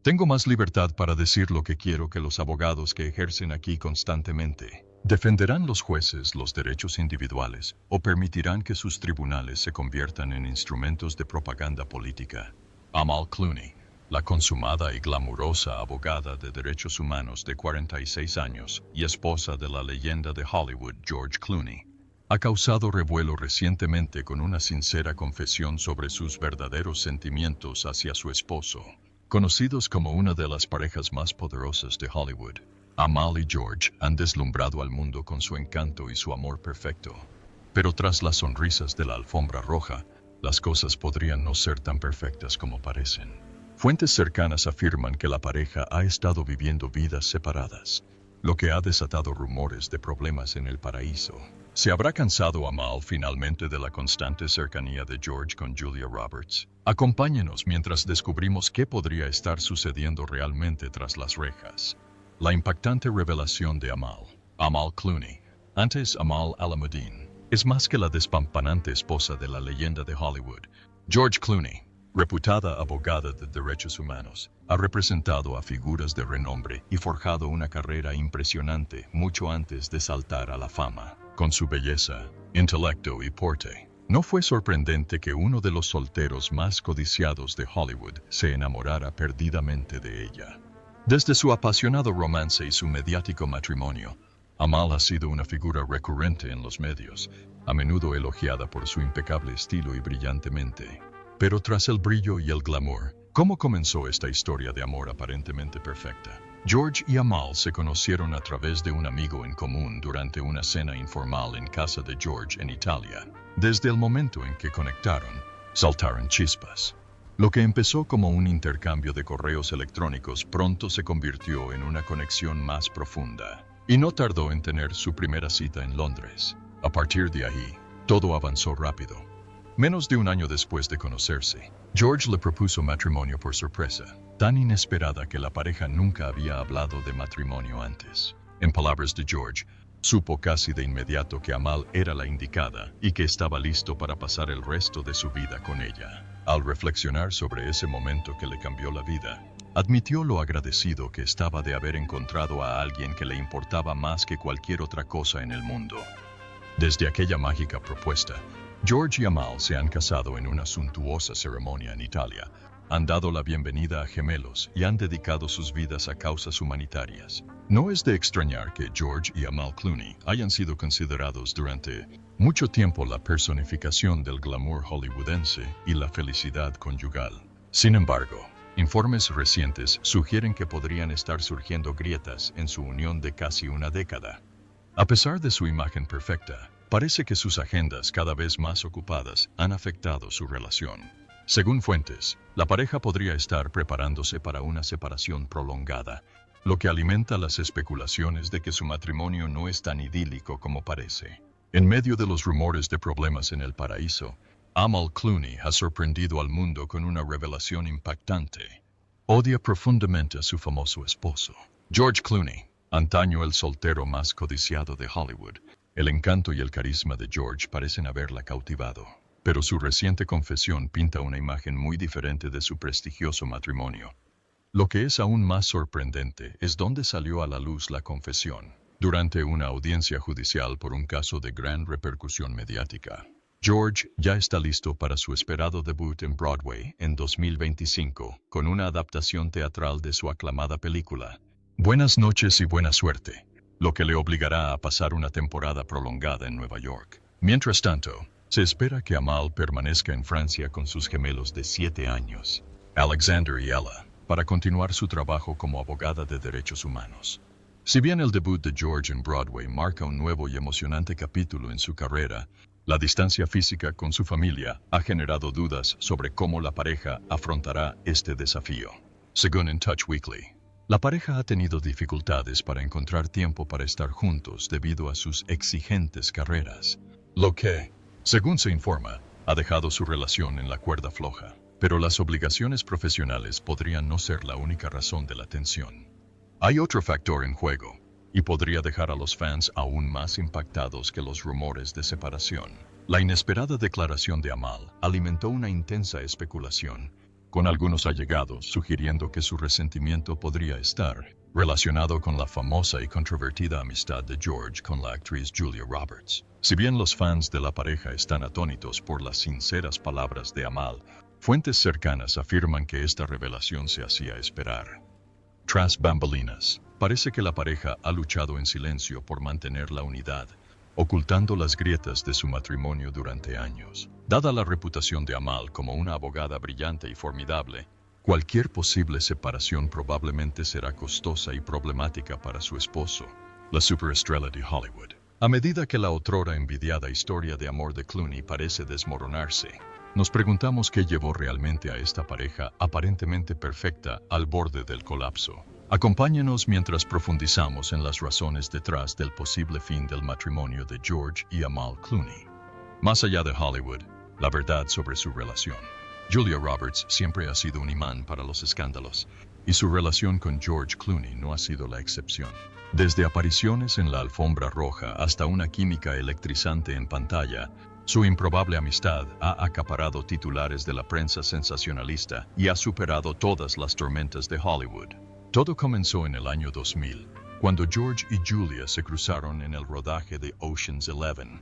Tengo más libertad para decir lo que quiero que los abogados que ejercen aquí constantemente. ¿Defenderán los jueces los derechos individuales o permitirán que sus tribunales se conviertan en instrumentos de propaganda política? Amal Clooney, la consumada y glamurosa abogada de derechos humanos de 46 años y esposa de la leyenda de Hollywood George Clooney, ha causado revuelo recientemente con una sincera confesión sobre sus verdaderos sentimientos hacia su esposo. Conocidos como una de las parejas más poderosas de Hollywood, Amal y George han deslumbrado al mundo con su encanto y su amor perfecto. Pero tras las sonrisas de la alfombra roja, las cosas podrían no ser tan perfectas como parecen. Fuentes cercanas afirman que la pareja ha estado viviendo vidas separadas, lo que ha desatado rumores de problemas en el paraíso. ¿Se habrá cansado Amal finalmente de la constante cercanía de George con Julia Roberts? Acompáñenos mientras descubrimos qué podría estar sucediendo realmente tras las rejas. La impactante revelación de Amal. Amal Clooney, antes Amal Alamuddin, es más que la despampanante esposa de la leyenda de Hollywood. George Clooney, reputada abogada de derechos humanos, ha representado a figuras de renombre y forjado una carrera impresionante mucho antes de saltar a la fama. Con su belleza, intelecto y porte, no fue sorprendente que uno de los solteros más codiciados de Hollywood se enamorara perdidamente de ella. Desde su apasionado romance y su mediático matrimonio, Amal ha sido una figura recurrente en los medios, a menudo elogiada por su impecable estilo y brillante mente. Pero tras el brillo y el glamour, ¿cómo comenzó esta historia de amor aparentemente perfecta? George y Amal se conocieron a través de un amigo en común durante una cena informal en casa de George en Italia. Desde el momento en que conectaron, saltaron chispas. Lo que empezó como un intercambio de correos electrónicos pronto se convirtió en una conexión más profunda. Y no tardó en tener su primera cita en Londres. A partir de ahí, todo avanzó rápido. Menos de un año después de conocerse, George le propuso matrimonio por sorpresa, tan inesperada que la pareja nunca había hablado de matrimonio antes. En palabras de George, supo casi de inmediato que Amal era la indicada y que estaba listo para pasar el resto de su vida con ella. Al reflexionar sobre ese momento que le cambió la vida, admitió lo agradecido que estaba de haber encontrado a alguien que le importaba más que cualquier otra cosa en el mundo. Desde aquella mágica propuesta, George y Amal se han casado en una suntuosa ceremonia en Italia, han dado la bienvenida a gemelos y han dedicado sus vidas a causas humanitarias. No es de extrañar que George y Amal Clooney hayan sido considerados durante mucho tiempo la personificación del glamour hollywoodense y la felicidad conyugal. Sin embargo, informes recientes sugieren que podrían estar surgiendo grietas en su unión de casi una década. A pesar de su imagen perfecta, parece que sus agendas cada vez más ocupadas han afectado su relación. Según fuentes, la pareja podría estar preparándose para una separación prolongada, lo que alimenta las especulaciones de que su matrimonio no es tan idílico como parece. En medio de los rumores de problemas en el paraíso, Amal Clooney ha sorprendido al mundo con una revelación impactante. Odia profundamente a su famoso esposo. George Clooney, antaño el soltero más codiciado de Hollywood, el encanto y el carisma de George parecen haberla cautivado. Pero su reciente confesión pinta una imagen muy diferente de su prestigioso matrimonio. Lo que es aún más sorprendente es dónde salió a la luz la confesión. Durante una audiencia judicial por un caso de gran repercusión mediática. George ya está listo para su esperado debut en Broadway en 2025, con una adaptación teatral de su aclamada película, Buenas noches y buena suerte, lo que le obligará a pasar una temporada prolongada en Nueva York. Mientras tanto, se espera que Amal permanezca en Francia con sus gemelos de 7 años, Alexander y Ella, para continuar su trabajo como abogada de derechos humanos. Si bien el debut de George en Broadway marca un nuevo y emocionante capítulo en su carrera, la distancia física con su familia ha generado dudas sobre cómo la pareja afrontará este desafío. Según In Touch Weekly, la pareja ha tenido dificultades para encontrar tiempo para estar juntos debido a sus exigentes carreras, lo que, según se informa, ha dejado su relación en la cuerda floja. Pero las obligaciones profesionales podrían no ser la única razón de la tensión. Hay otro factor en juego, y podría dejar a los fans aún más impactados que los rumores de separación. La inesperada declaración de Amal alimentó una intensa especulación, con algunos allegados sugiriendo que su resentimiento podría estar relacionado con la famosa y controvertida amistad de George con la actriz Julia Roberts. Si bien los fans de la pareja están atónitos por las sinceras palabras de Amal, fuentes cercanas afirman que esta revelación se hacía esperar. Tras bambalinas, parece que la pareja ha luchado en silencio por mantener la unidad, ocultando las grietas de su matrimonio durante años. Dada la reputación de Amal como una abogada brillante y formidable, cualquier posible separación probablemente será costosa y problemática para su esposo, la superestrella de Hollywood. A medida que la otrora envidiada historia de amor de Clooney parece desmoronarse, nos preguntamos qué llevó realmente a esta pareja aparentemente perfecta al borde del colapso. Acompáñenos mientras profundizamos en las razones detrás del posible fin del matrimonio de George y Amal Clooney. Más allá de Hollywood, la verdad sobre su relación. Julia Roberts siempre ha sido un imán para los escándalos, y su relación con George Clooney no ha sido la excepción. Desde apariciones en la alfombra roja hasta una química electrizante en pantalla, su improbable amistad ha acaparado titulares de la prensa sensacionalista y ha superado todas las tormentas de Hollywood. Todo comenzó en el año 2000, cuando George y Julia se cruzaron en el rodaje de Ocean's 11.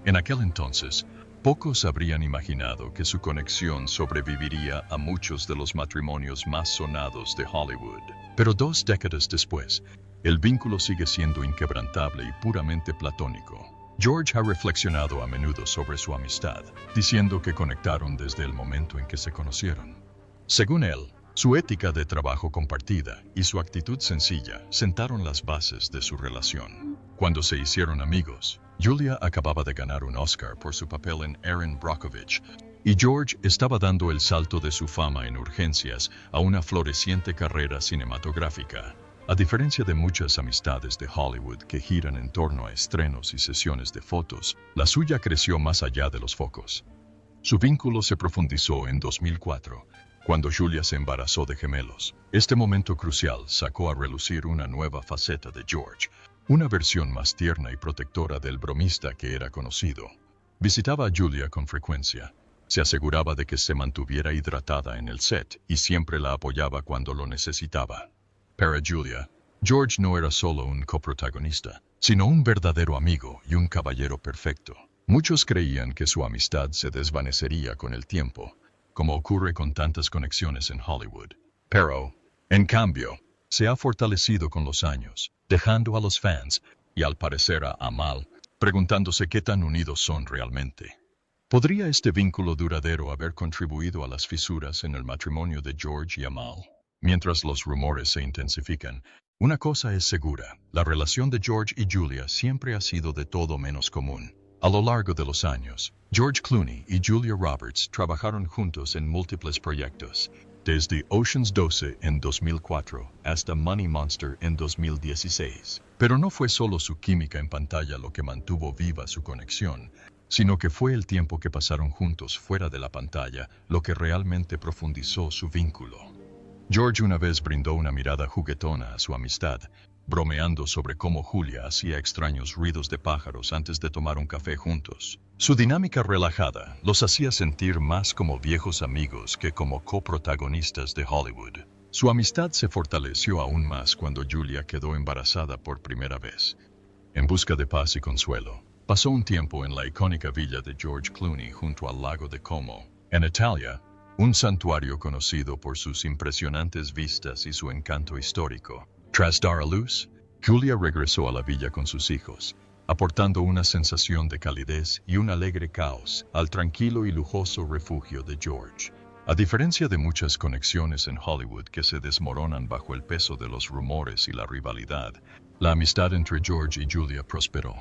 En aquel entonces, pocos habrían imaginado que su conexión sobreviviría a muchos de los matrimonios más sonados de Hollywood. Pero 2 décadas después, el vínculo sigue siendo inquebrantable y puramente platónico. George ha reflexionado a menudo sobre su amistad, diciendo que conectaron desde el momento en que se conocieron. Según él, su ética de trabajo compartida y su actitud sencilla sentaron las bases de su relación. Cuando se hicieron amigos, Julia acababa de ganar un Oscar por su papel en Erin Brockovich, y George estaba dando el salto de su fama en urgencias a una floreciente carrera cinematográfica. A diferencia de muchas amistades de Hollywood que giran en torno a estrenos y sesiones de fotos, la suya creció más allá de los focos. Su vínculo se profundizó en 2004, cuando Julia se embarazó de gemelos. Este momento crucial sacó a relucir una nueva faceta de George, una versión más tierna y protectora del bromista que era conocido. Visitaba a Julia con frecuencia, se aseguraba de que se mantuviera hidratada en el set y siempre la apoyaba cuando lo necesitaba. Para Julia, George no era solo un coprotagonista, sino un verdadero amigo y un caballero perfecto. Muchos creían que su amistad se desvanecería con el tiempo, como ocurre con tantas conexiones en Hollywood. Pero, en cambio, se ha fortalecido con los años, dejando a los fans, y al parecer a Amal, preguntándose qué tan unidos son realmente. ¿Podría este vínculo duradero haber contribuido a las fisuras en el matrimonio de George y Amal? Mientras los rumores se intensifican, una cosa es segura: la relación de George y Julia siempre ha sido de todo menos común. A lo largo de los años, George Clooney y Julia Roberts trabajaron juntos en múltiples proyectos, desde Ocean's 12 en 2004 hasta Money Monster en 2016. Pero no fue solo su química en pantalla lo que mantuvo viva su conexión, sino que fue el tiempo que pasaron juntos fuera de la pantalla lo que realmente profundizó su vínculo. George una vez brindó una mirada juguetona a su amistad, bromeando sobre cómo Julia hacía extraños ruidos de pájaros antes de tomar un café juntos. Su dinámica relajada los hacía sentir más como viejos amigos que como coprotagonistas de Hollywood. Su amistad se fortaleció aún más cuando Julia quedó embarazada por primera vez. En busca de paz y consuelo, pasó un tiempo en la icónica villa de George Clooney junto al lago de Como, en Italia, un santuario conocido por sus impresionantes vistas y su encanto histórico. Tras dar a luz, Julia regresó a la villa con sus hijos, aportando una sensación de calidez y un alegre caos al tranquilo y lujoso refugio de George. A diferencia de muchas conexiones en Hollywood que se desmoronan bajo el peso de los rumores y la rivalidad, la amistad entre George y Julia prosperó.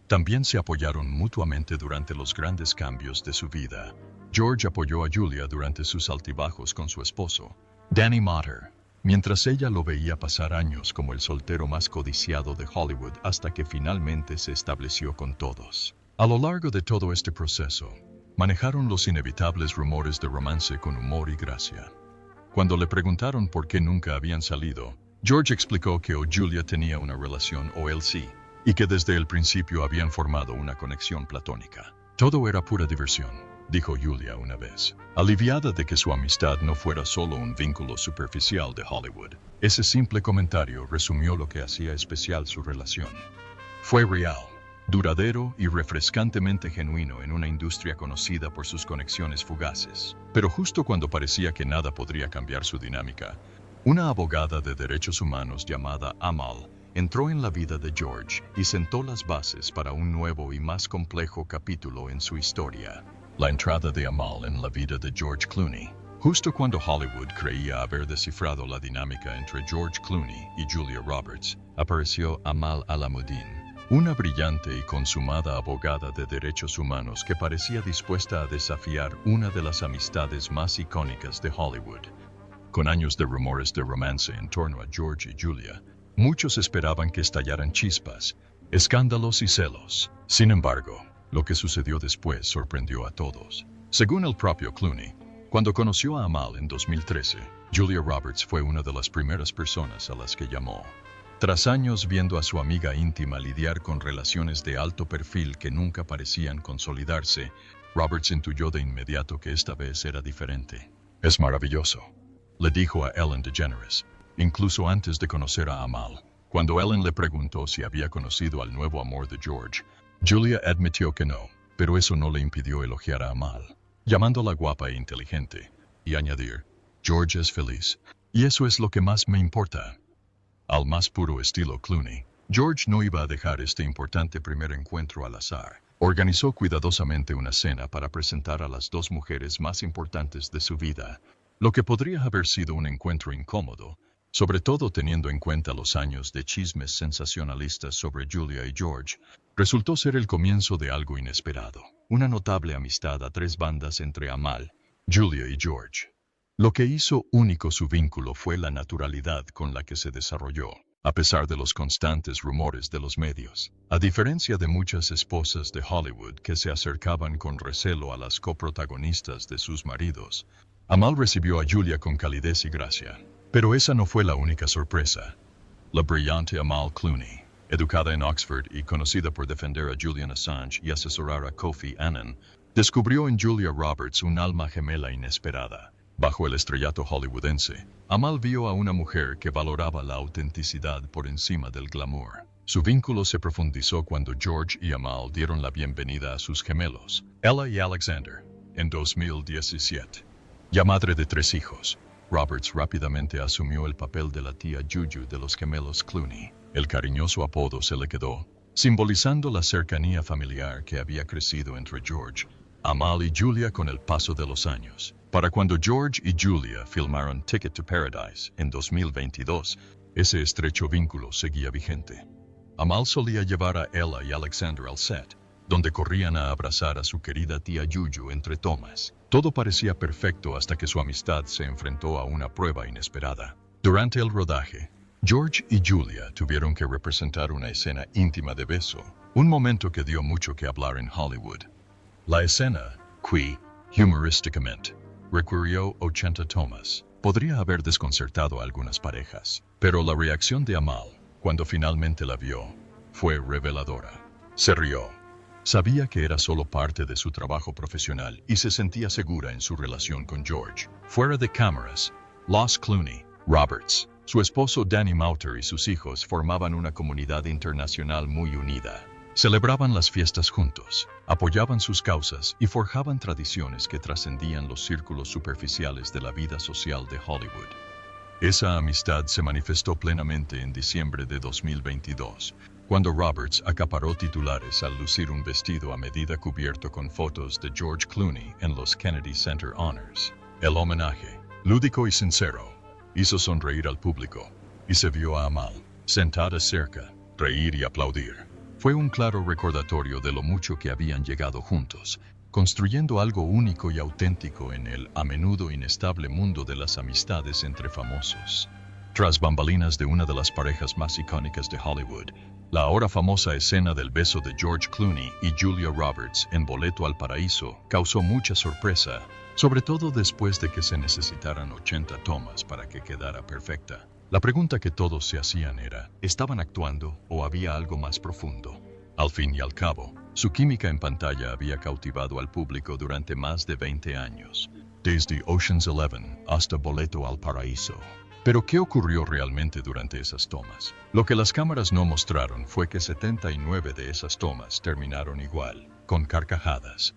También se apoyaron mutuamente durante los grandes cambios de su vida. George apoyó a Julia durante sus altibajos con su esposo, Danny Motter, mientras ella lo veía pasar años como el soltero más codiciado de Hollywood hasta que finalmente se estableció con todos. A lo largo de todo este proceso, manejaron los inevitables rumores de romance con humor y gracia. Cuando le preguntaron por qué nunca habían salido, George explicó que o Julia tenía una relación o él sí, y que desde el principio habían formado una conexión platónica. Todo era pura diversión. dijo Julia una vez, aliviada de que su amistad no fuera solo un vínculo superficial de Hollywood. Ese simple comentario resumió lo que hacía especial su relación. Fue real, duradero y refrescantemente genuino en una industria conocida por sus conexiones fugaces. Pero justo cuando parecía que nada podría cambiar su dinámica, una abogada de derechos humanos llamada Amal entró en la vida de George y sentó las bases para un nuevo y más complejo capítulo en su historia. La entrada de Amal en la vida de George Clooney. Justo cuando Hollywood creía haber descifrado la dinámica entre George Clooney y Julia Roberts, apareció Amal Alamuddin, una brillante y consumada abogada de derechos humanos que parecía dispuesta a desafiar una de las amistades más icónicas de Hollywood. Con años de rumores de romance en torno a George y Julia, muchos esperaban que estallaran chispas, escándalos y celos. Sin embargo, lo que sucedió después sorprendió a todos. Según el propio Clooney, cuando conoció a Amal en 2013, Julia Roberts fue una de las primeras personas a las que llamó. Tras años viendo a su amiga íntima lidiar con relaciones de alto perfil que nunca parecían consolidarse, Roberts intuyó de inmediato que esta vez era diferente. «Es maravilloso», le dijo a Ellen DeGeneres, incluso antes de conocer a Amal. Cuando Ellen le preguntó si había conocido al nuevo amor de George, Julia admitió que no, pero eso no le impidió elogiar a Amal, llamándola guapa e inteligente, y añadir, «George es feliz, y eso es lo que más me importa». Al más puro estilo Clooney, George no iba a dejar este importante primer encuentro al azar. Organizó cuidadosamente una cena para presentar a las dos mujeres más importantes de su vida, lo que podría haber sido un encuentro incómodo, sobre todo teniendo en cuenta los años de chismes sensacionalistas sobre Julia y George, resultó ser el comienzo de algo inesperado, una notable amistad a tres bandas entre Amal, Julia y George. Lo que hizo único su vínculo fue la naturalidad con la que se desarrolló, a pesar de los constantes rumores de los medios. A diferencia de muchas esposas de Hollywood que se acercaban con recelo a las coprotagonistas de sus maridos, Amal recibió a Julia con calidez y gracia. Pero esa no fue la única sorpresa. La brillante Amal Clooney, educada en Oxford y conocida por defender a Julian Assange y asesorar a Kofi Annan, descubrió en Julia Roberts un alma gemela inesperada. Bajo el estrellato hollywoodense, Amal vio a una mujer que valoraba la autenticidad por encima del glamour. Su vínculo se profundizó cuando George y Amal dieron la bienvenida a sus gemelos, Ella y Alexander, en 2017. Ya madre de 3 hijos, Roberts rápidamente asumió el papel de la tía Juju de los gemelos Clooney. El cariñoso apodo se le quedó, simbolizando la cercanía familiar que había crecido entre George, Amal y Julia con el paso de los años. Para cuando George y Julia filmaron Ticket to Paradise en 2022, ese estrecho vínculo seguía vigente. Amal solía llevar a Ella y Alexander al set, donde corrían a abrazar a su querida tía Juju entre tomas. Todo parecía perfecto hasta que su amistad se enfrentó a una prueba inesperada. Durante el rodaje, George y Julia tuvieron que representar una escena íntima de beso, un momento que dio mucho que hablar en Hollywood. La escena, qui, humorísticamente, requirió 80 tomas. Podría haber desconcertado a algunas parejas, pero la reacción de Amal, cuando finalmente la vio, fue reveladora. Se rió. Sabía que era solo parte de su trabajo profesional y se sentía segura en su relación con George. Fuera de cámaras, los Clooney, Roberts, su esposo Danny Mauter y sus hijos formaban una comunidad internacional muy unida. Celebraban las fiestas juntos, apoyaban sus causas y forjaban tradiciones que trascendían los círculos superficiales de la vida social de Hollywood. Esa amistad se manifestó plenamente en diciembre de 2022, cuando Roberts acaparó titulares al lucir un vestido a medida cubierto con fotos de George Clooney en los Kennedy Center Honors. El homenaje, lúdico y sincero, hizo sonreír al público, y se vio a Amal, sentada cerca, reír y aplaudir. Fue un claro recordatorio de lo mucho que habían llegado juntos, construyendo algo único y auténtico en el a menudo inestable mundo de las amistades entre famosos. Tras bambalinas de una de las parejas más icónicas de Hollywood, la ahora famosa escena del beso de George Clooney y Julia Roberts en Boleto al Paraíso causó mucha sorpresa, sobre todo después de que se necesitaran 80 tomas para que quedara perfecta. La pregunta que todos se hacían era, ¿estaban actuando o había algo más profundo? Al fin y al cabo, Su química en pantalla había cautivado al público durante más de 20 años, desde Ocean's 11 hasta Boleto al Paraíso. Pero ¿qué ocurrió realmente durante esas tomas? Lo que las cámaras no mostraron fue que 79 de esas tomas terminaron igual, con carcajadas.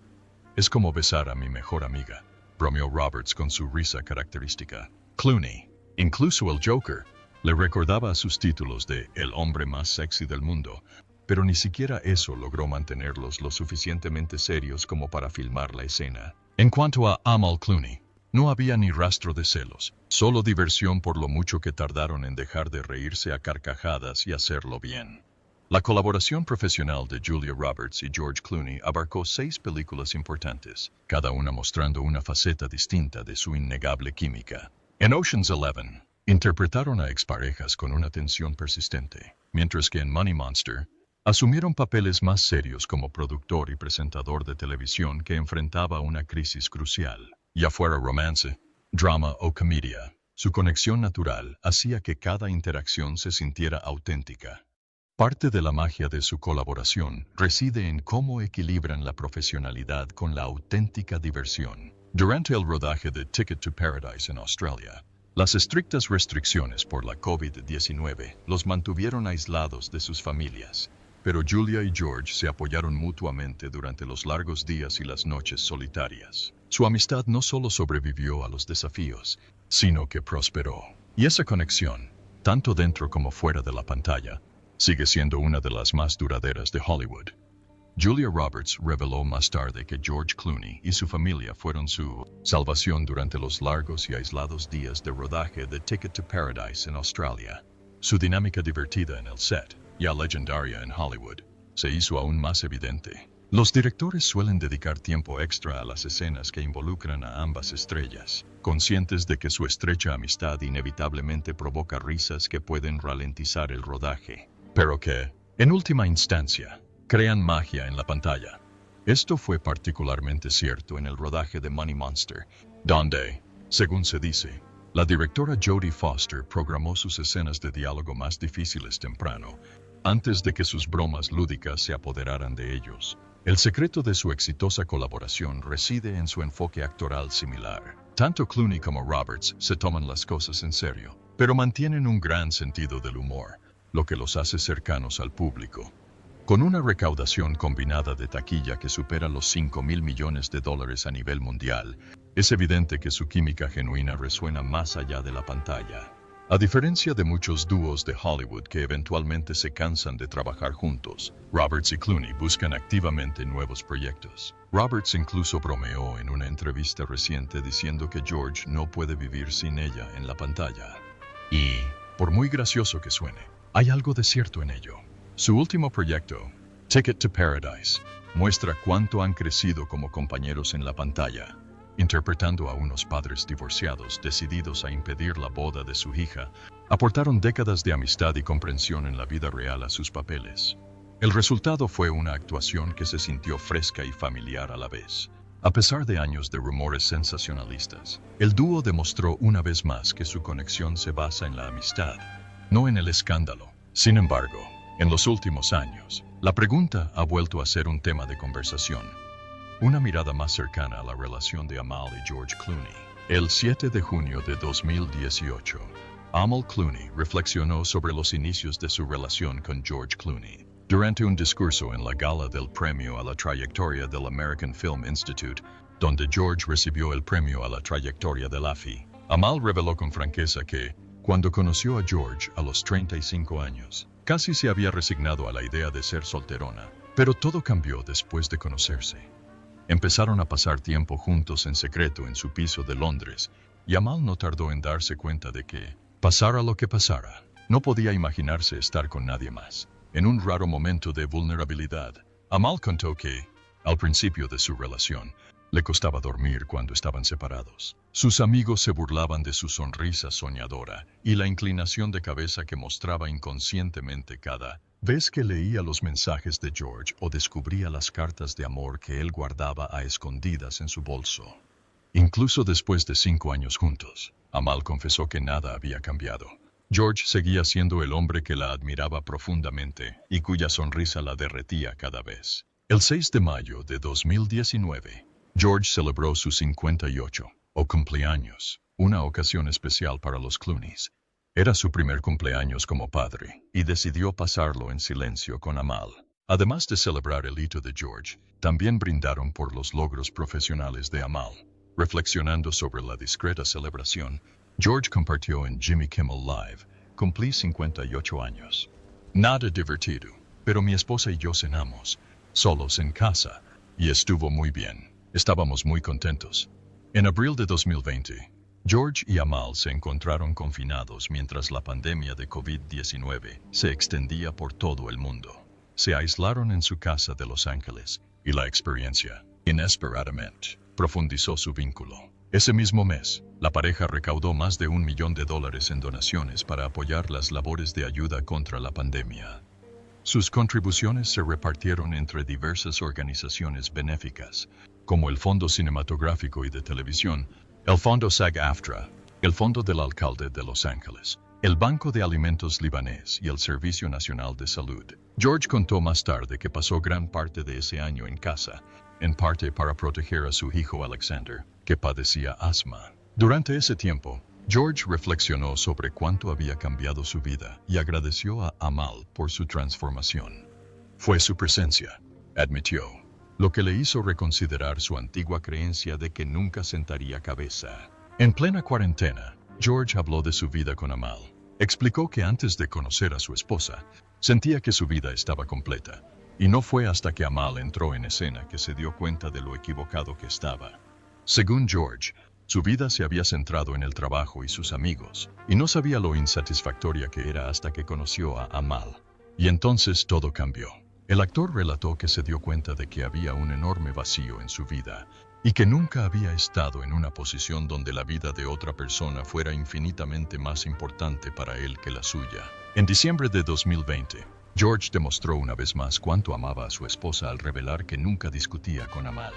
Es como besar a mi mejor amiga, bromeó Roberts con su risa característica. Clooney, incluso el Joker, le recordaba a sus títulos de El hombre más sexy del mundo, pero ni siquiera eso logró mantenerlos lo suficientemente serios como para filmar la escena. En cuanto a Amal Clooney, no había ni rastro de celos, solo diversión por lo mucho que tardaron en dejar de reírse a carcajadas y hacerlo bien. La colaboración profesional de Julia Roberts y George Clooney abarcó 6 películas importantes, cada una mostrando una faceta distinta de su innegable química. En Ocean's 11, interpretaron a exparejas con una tensión persistente, mientras que en Money Monster, asumieron papeles más serios como productor y presentador de televisión que enfrentaba una crisis crucial. Ya fuera romance, drama o comedia, su conexión natural hacía que cada interacción se sintiera auténtica. Parte de la magia de su colaboración reside en cómo equilibran la profesionalidad con la auténtica diversión. Durante el rodaje de Ticket to Paradise en Australia, las estrictas restricciones por la COVID-19 los mantuvieron aislados de sus familias, pero Julia y George se apoyaron mutuamente durante los largos días y las noches solitarias. Su amistad no solo sobrevivió a los desafíos, sino que prosperó. Y esa conexión, tanto dentro como fuera de la pantalla, sigue siendo una de las más duraderas de Hollywood. Julia Roberts reveló más tarde que George Clooney y su familia fueron su salvación durante los largos y aislados días de rodaje de Ticket to Paradise en Australia. Su dinámica divertida en el set, ya legendaria en Hollywood, se hizo aún más evidente. Los directores suelen dedicar tiempo extra a las escenas que involucran a ambas estrellas, conscientes de que su estrecha amistad inevitablemente provoca risas que pueden ralentizar el rodaje, pero que, en última instancia, crean magia en la pantalla. Esto fue particularmente cierto en el rodaje de Money Monster, donde, según se dice, la directora Jodie Foster programó sus escenas de diálogo más difíciles temprano, antes de que sus bromas lúdicas se apoderaran de ellos. El secreto de su exitosa colaboración reside en su enfoque actoral similar. Tanto Clooney como Roberts se toman las cosas en serio, pero mantienen un gran sentido del humor, lo que los hace cercanos al público. Con una recaudación combinada de taquilla que supera los $5,000 millones a nivel mundial, es evidente que su química genuina resuena más allá de la pantalla. A diferencia de muchos dúos de Hollywood que eventualmente se cansan de trabajar juntos, Roberts y Clooney buscan activamente nuevos proyectos. Roberts incluso bromeó en una entrevista reciente diciendo que George no puede vivir sin ella en la pantalla. Y, por muy gracioso que suene, hay algo de cierto en ello. Su último proyecto, Ticket to Paradise, muestra cuánto han crecido como compañeros en la pantalla, interpretando a unos padres divorciados decididos a impedir la boda de su hija. Aportaron décadas de amistad y comprensión en la vida real a sus papeles. El resultado fue una actuación que se sintió fresca y familiar a la vez. A pesar de años de rumores sensacionalistas, el dúo demostró una vez más que su conexión se basa en la amistad, no en el escándalo. Sin embargo, en los últimos años, la pregunta ha vuelto a ser un tema de conversación. Una mirada más cercana a la relación de Amal y George Clooney. El 7 de junio de 2018, Amal Clooney reflexionó sobre los inicios de su relación con George Clooney. Durante un discurso en la gala del premio a la trayectoria del American Film Institute, donde George recibió el premio a la trayectoria del AFI, Amal reveló con franqueza que, cuando conoció a George a los 35 años, casi se había resignado a la idea de ser solterona, pero todo cambió después de conocerse. Empezaron a pasar tiempo juntos en secreto en su piso de Londres, y Amal no tardó en darse cuenta de que, pasara lo que pasara, no podía imaginarse estar con nadie más. En un raro momento de vulnerabilidad, Amal contó que, al principio de su relación, le costaba dormir cuando estaban separados. Sus amigos se burlaban de su sonrisa soñadora y la inclinación de cabeza que mostraba inconscientemente cada vez que leía los mensajes de George o descubría las cartas de amor que él guardaba a escondidas en su bolso. Incluso después de 5 años juntos, Amal confesó que nada había cambiado. George seguía siendo el hombre que la admiraba profundamente y cuya sonrisa la derretía cada vez. El 6 de mayo de 2019, George celebró su 58, o cumpleaños, una ocasión especial para los Clooneys. Era su primer cumpleaños como padre, y decidió pasarlo en silencio con Amal. Además de celebrar el hito de George, también brindaron por los logros profesionales de Amal. Reflexionando sobre la discreta celebración, George compartió en Jimmy Kimmel Live: "Cumplí 58 años. Nada divertido, pero mi esposa y yo cenamos, solos en casa, y estuvo muy bien. Estábamos muy contentos". En abril de 2020, George y Amal se encontraron confinados mientras la pandemia de COVID-19 se extendía por todo el mundo. Se aislaron en su casa de Los Ángeles, y la experiencia, inesperadamente, profundizó su vínculo. Ese mismo mes, la pareja recaudó más de $1 millón en donaciones para apoyar las labores de ayuda contra la pandemia. Sus contribuciones se repartieron entre diversas organizaciones benéficas, como el Fondo Cinematográfico y de Televisión, el Fondo SAG-AFTRA, el Fondo del Alcalde de Los Ángeles, el Banco de Alimentos Libanés y el Servicio Nacional de Salud. George contó más tarde que pasó gran parte de ese año en casa, en parte para proteger a su hijo Alexander, que padecía asma. Durante ese tiempo, George reflexionó sobre cuánto había cambiado su vida y agradeció a Amal por su transformación. Fue su presencia, admitió, lo que le hizo reconsiderar su antigua creencia de que nunca sentaría cabeza. En plena cuarentena, George habló de su vida con Amal. Explicó que antes de conocer a su esposa, sentía que su vida estaba completa, y no fue hasta que Amal entró en escena que se dio cuenta de lo equivocado que estaba. Según George, su vida se había centrado en el trabajo y sus amigos, y no sabía lo insatisfactoria que era hasta que conoció a Amal. Y entonces todo cambió. El actor relató que se dio cuenta de que había un enorme vacío en su vida, y que nunca había estado en una posición donde la vida de otra persona fuera infinitamente más importante para él que la suya. En diciembre de 2020, George demostró una vez más cuánto amaba a su esposa al revelar que nunca discutía con Amal.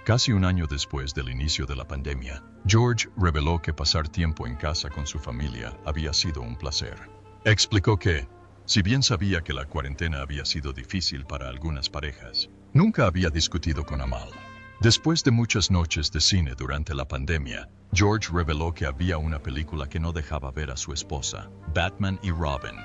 Casi un año después del inicio de la pandemia, George reveló que pasar tiempo en casa con su familia había sido un placer. Explicó que, si bien sabía que la cuarentena había sido difícil para algunas parejas, nunca había discutido con Amal. Después de muchas noches de cine durante la pandemia, George reveló que había una película que no dejaba ver a su esposa, Batman y Robin.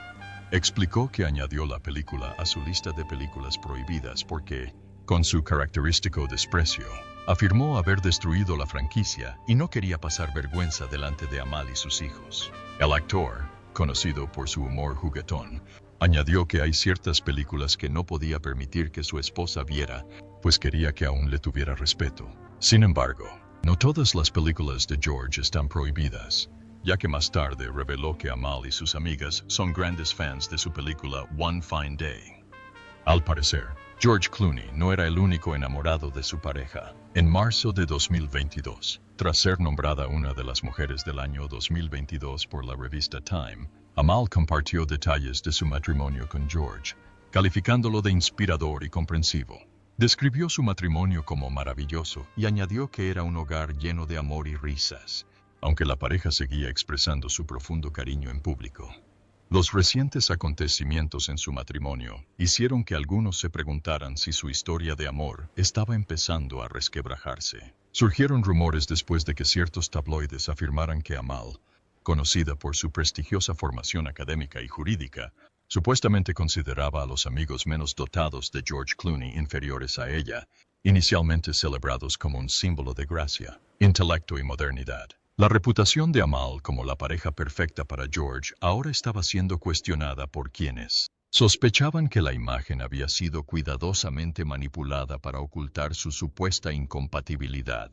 Explicó que añadió la película a su lista de películas prohibidas porque, con su característico desprecio, afirmó haber destruido la franquicia y no quería pasar vergüenza delante de Amal y sus hijos. El actor, conocido por su humor juguetón, añadió que hay ciertas películas que no podía permitir que su esposa viera, pues quería que aún le tuviera respeto. Sin embargo, no todas las películas de George están prohibidas, ya que más tarde reveló que Amal y sus amigas son grandes fans de su película One Fine Day. Al parecer, George Clooney no era el único enamorado de su pareja. En marzo de 2022, tras ser nombrada una de las mujeres del año 2022 por la revista Time, Amal compartió detalles de su matrimonio con George, calificándolo de inspirador y comprensivo. Describió su matrimonio como maravilloso y añadió que era un hogar lleno de amor y risas, aunque la pareja seguía expresando su profundo cariño en público. Los recientes acontecimientos en su matrimonio hicieron que algunos se preguntaran si su historia de amor estaba empezando a resquebrajarse. Surgieron rumores después de que ciertos tabloides afirmaran que Amal, conocida por su prestigiosa formación académica y jurídica, supuestamente consideraba a los amigos menos dotados de George Clooney inferiores a ella, inicialmente celebrados como un símbolo de gracia, intelecto y modernidad. La reputación de Amal como la pareja perfecta para George ahora estaba siendo cuestionada por quienes sospechaban que la imagen había sido cuidadosamente manipulada para ocultar su supuesta incompatibilidad.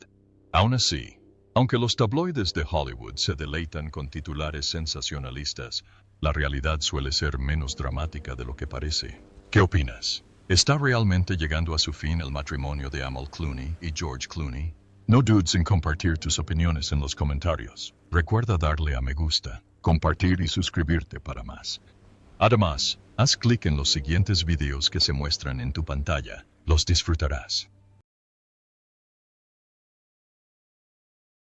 Aún así, aunque los tabloides de Hollywood se deleitan con titulares sensacionalistas, la realidad suele ser menos dramática de lo que parece. ¿Qué opinas? ¿Está realmente llegando a su fin el matrimonio de Amal Clooney y George Clooney? No dudes en compartir tus opiniones en los comentarios. Recuerda darle a me gusta, compartir y suscribirte para más. Además, haz clic en los siguientes videos que se muestran en tu pantalla. Los disfrutarás.